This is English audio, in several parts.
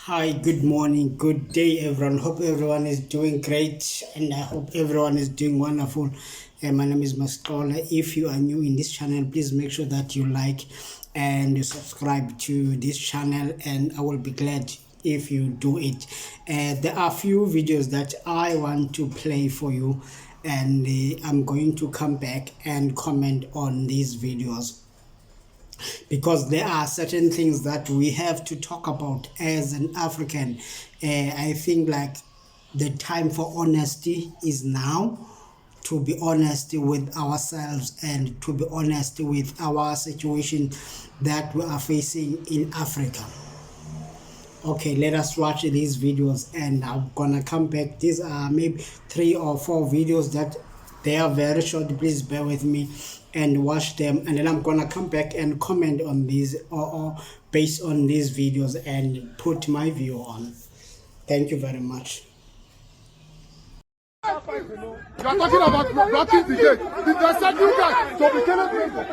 Hi, good morning, good day, everyone. Hope everyone is doing great, and I hope everyone is doing wonderful. My name is Mastola. If you are new in this channel, please make sure that you like and you subscribe to this channel, and I will be glad if you do it. There are few videos that I want to play for you, and I'm going to come back and comment on these videos because there are certain things that we have to talk about as an African. I think like the time for honesty is now, to be honest with ourselves and to be honest with our situation that we are facing in Africa. Okay, let us watch these videos and I'm gonna come back. These are maybe 3 or 4 videos that they are very short. Please bear with me and watch them, and then I'm gonna come back and comment on these, or based on these videos, and put my view on. Thank you very much. You are talking about blocking the gate. The second guy, so we cannot make it.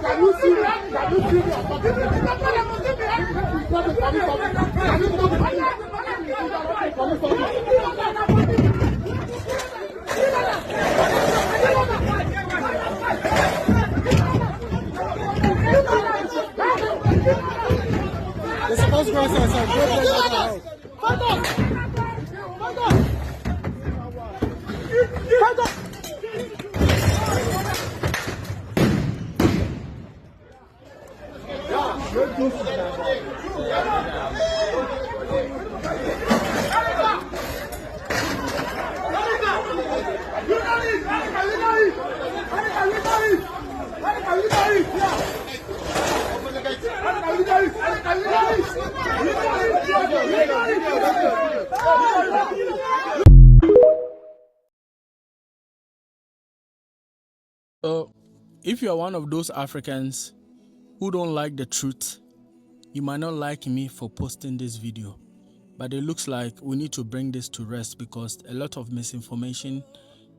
Can you see? Can you see? They're supposed to go outside. Go play outside the house. Fight off! Fight off! Fight off! So, if you are one of those Africans who don't like the truth, you might not like me for posting this video, but it looks like we need to bring this to rest because a lot of misinformation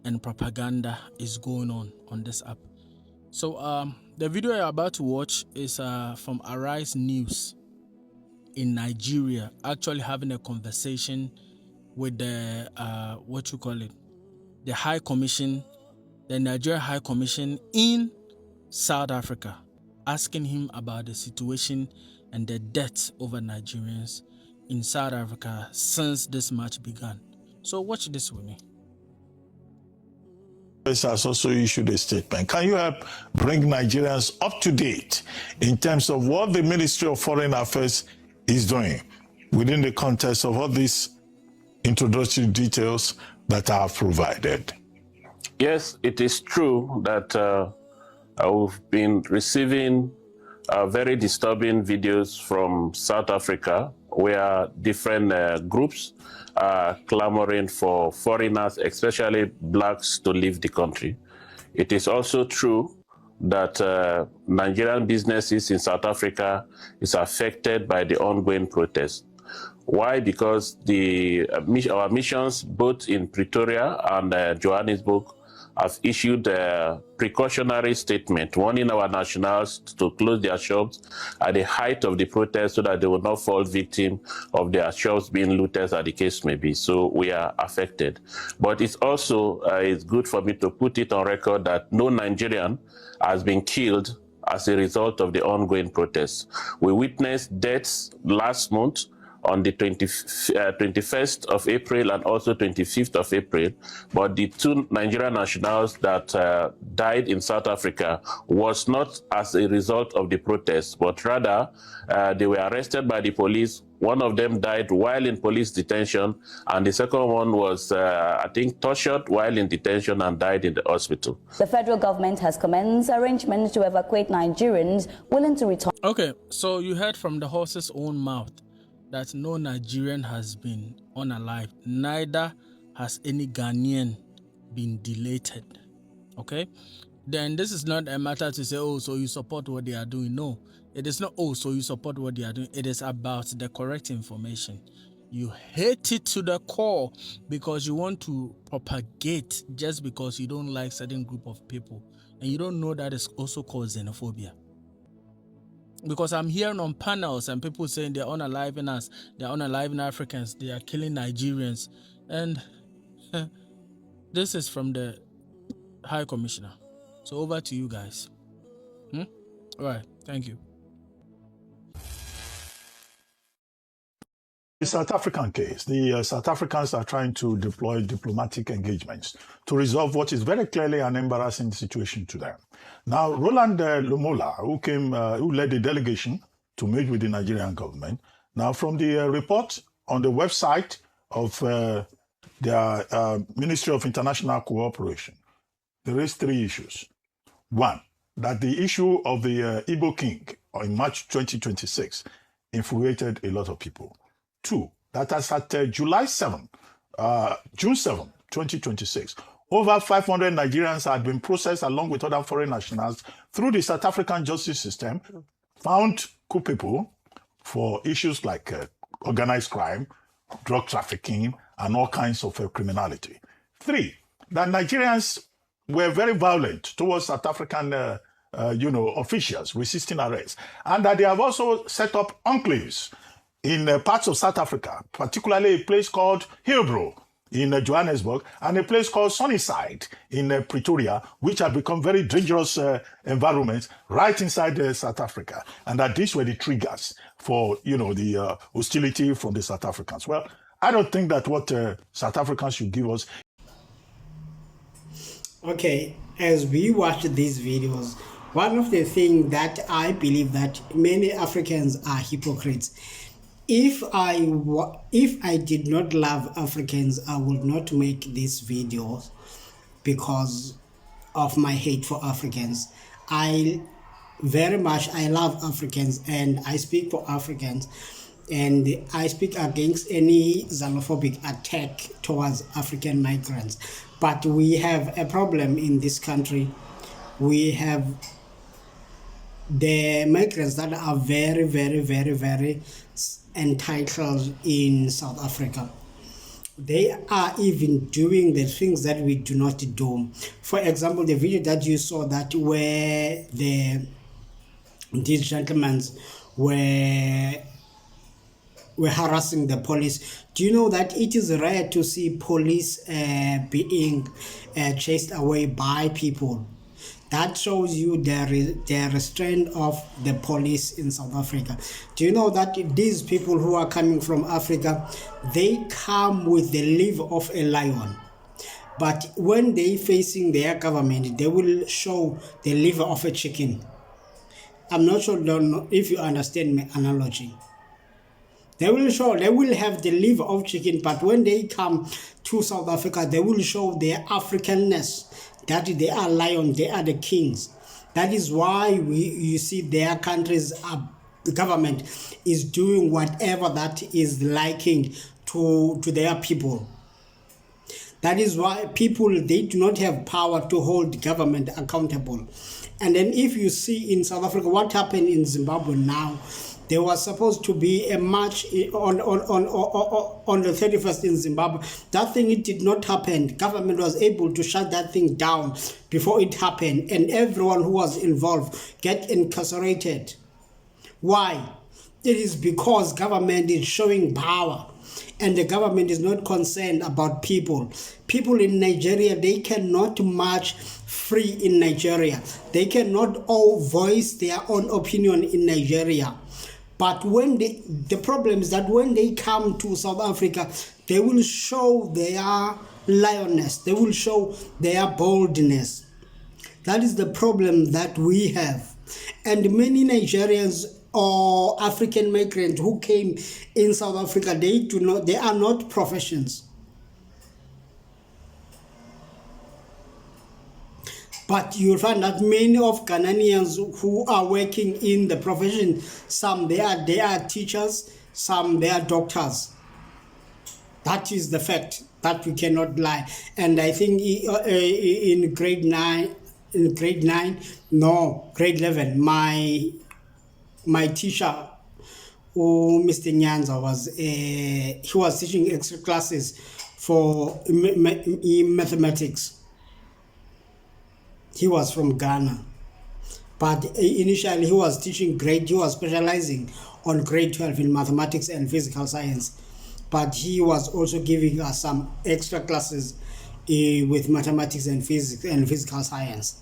and propaganda is going on this app. So, the video you're about to watch is from Arise News in Nigeria, actually having a conversation with the the High Commission, the Nigeria High Commission in South Africa, asking him about the situation and the deaths over Nigerians in South Africa since this match began. So watch this with me. Has also issued a statement. Can you help bring Nigerians up to date in terms of what the Ministry of Foreign Affairs is doing within the context of all these introductory details that are provided? Yes, it is true that we've been receiving very disturbing videos from South Africa where different groups are clamoring for foreigners, especially blacks, to leave the country. It is also true that Nigerian businesses in South Africa is affected by the ongoing protests. Why? Because our missions both in Pretoria and Johannesburg have issued a precautionary statement warning our nationals to close their shops at the height of the protest so that they will not fall victim of their shops being looted, as the case may be. So we are affected. But it's also it's good for me to put it on record that no Nigerian has been killed as a result of the ongoing protests. We witnessed deaths last month on the 21st of April and also 25th of April, but the 2 Nigerian nationals that died in South Africa was not as a result of the protests, but rather they were arrested by the police. One of them died while in police detention, and the second one was, I think, tortured while in detention and died in the hospital. The federal government has commenced arrangements to evacuate Nigerians willing to return. Okay, so you heard from the horse's own mouth that no Nigerian has been unalived, neither has any Ghanaian been delated. Okay, then this is not a matter to say, oh, so you support what they are doing. No, it is not, oh, so you support what they are doing. It is about the correct information. You hate it to the core because you want to propagate just because you don't like certain group of people. and you don't know that it's also called xenophobia. Because I'm hearing on panels and people saying they're unaliving us, they're unaliving Africans, they are killing Nigerians. And this is from the High Commissioner. So over to you guys. All right, thank you. The South African case, the South Africans are trying to deploy diplomatic engagements to resolve what is very clearly an embarrassing situation to them. Now, Roland Lumola, who led the delegation to meet with the Nigerian government, now from the report on the website of their Ministry of International Cooperation, there is 3 issues. One, that the issue of the Igbo King in March 2026 infuriated a lot of people. 2, that as at June 7, 2026, over 500 Nigerians had been processed along with other foreign nationals through the South African justice system, found culpable for issues like organized crime, drug trafficking, and all kinds of criminality. 3, that Nigerians were very violent towards South African officials resisting arrest, and that they have also set up enclaves in parts of South Africa, particularly a place called Hillbrow in Johannesburg and a place called Sunnyside in Pretoria, which have become very dangerous environments right inside South Africa, and that these were the triggers for the hostility from the South Africans. Well, I don't think that what South Africans should give us. Okay, as we watch these videos, one of the things that I believe that many Africans are hypocrites. If I did not love Africans, I would not make these videos because of my hate for Africans. I love Africans and I speak for Africans, and I speak against any xenophobic attack towards African migrants. But we have a problem in this country. We have the migrants that are very, very, very, very entitled in South Africa. They are even doing the things that we do not do. For example, the video that you saw that where these gentlemen were harassing the police. Do you know that it is rare to see police being chased away by people? That shows you the restraint of the police in South Africa. Do you know that these people who are coming from Africa, they come with the liver of a lion, but when they facing their government, they will show the liver of a chicken. I'm not sure if you understand my analogy. They will have the liver of chicken, but when they come to South Africa, they will show their Africanness, that they are lions, they are the kings. That is why you see their countries, the government is doing whatever that is liking to their people. That is why people, they do not have power to hold government accountable. And then if you see in South Africa, what happened in Zimbabwe now, there was supposed to be a march on the 31st in Zimbabwe. That thing, it did not happen. Government was able to shut that thing down before it happened, and everyone who was involved get incarcerated. Why? It is because government is showing power, and the government is not concerned about people. People in Nigeria, they cannot march free in Nigeria. They cannot all voice their own opinion in Nigeria. But when the problem is that when they come to South Africa, they will show their lioness. They will show their boldness. That is the problem that we have. And many Nigerians or African migrants who came in South Africa, they are not professions. But you'll find that many of Ghanaians who are working in the profession, some they are teachers, some they are doctors. That is the fact that we cannot lie. And I think in grade 11, my teacher, Mr. Nyanza, he was teaching extra classes for mathematics. He was from Ghana. But initially he was teaching he was specializing on grade 12 in mathematics and physical science. But he was also giving us some extra classes with mathematics and physics and physical science.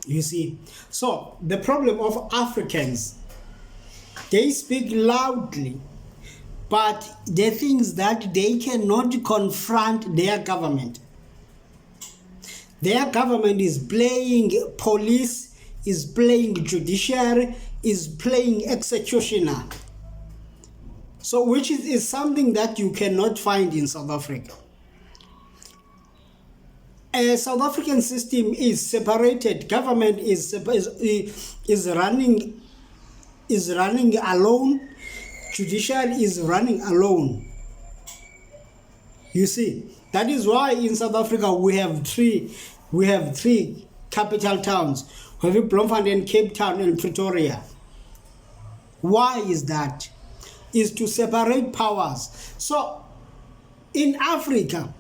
You see, so the problem of Africans, they speak loudly, but the things that they cannot confront their government. Their government is playing police, is playing judiciary, is playing executioner. So which is something that you cannot find in South Africa. A South African system is separated. Government is running alone. Judiciary is running alone. You see, that is why in South Africa we have three capital towns. We have Bloemfontein, Cape Town, and Pretoria. Why is that? Is to separate powers. So in Africa,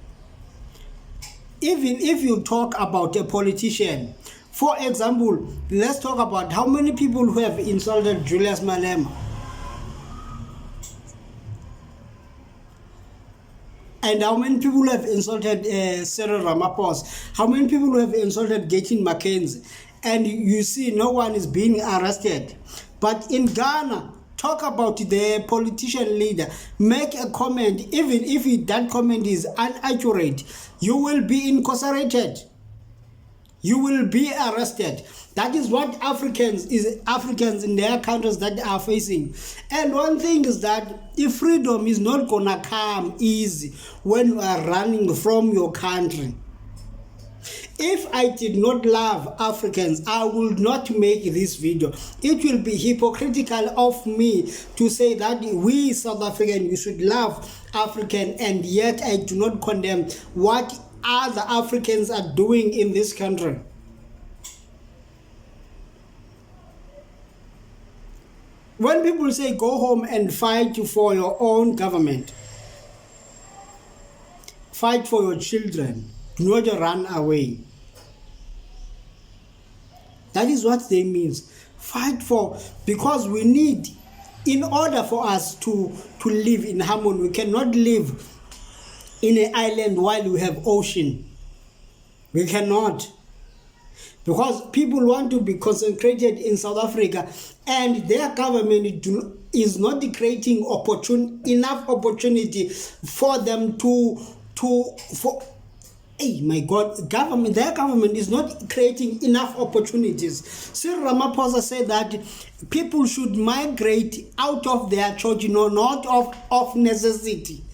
even if you talk about a politician, for example, let's talk about how many people who have insulted Julius Malema. And how many people have insulted Cyril Ramaphosa? How many people have insulted Gayton McKenzie? And you see no one is being arrested. But in Ghana, talk about the politician leader, make a comment, even if that comment is inaccurate, you will be incarcerated. You will be arrested. That is what Africans in their countries that are facing. And one thing is that if freedom is not gonna come easy when you are running from your country. If I did not love Africans, I would not make this video. It will be hypocritical of me to say that we South African, we should love African, and yet I do not condemn what other Africans are doing in this country. When people say go home and fight for your own government, fight for your children, do not run away. That is what they means. Fight for, because we need, in order for us to live in harmony, we cannot live in an island while we have ocean. We cannot. Because people want to be concentrated in South Africa, and their government is not creating enough opportunity for them hey my God, their government is not creating enough opportunities. Cyril Ramaphosa said that people should migrate out of their church, not of necessity.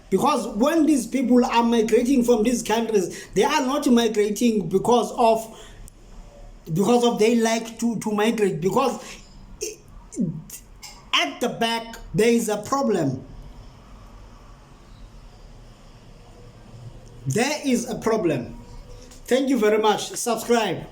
Because when these people are migrating from these countries, they are not migrating because of they like to migrate, because at the back there is a problem. There is a problem. Thank you very much. Subscribe.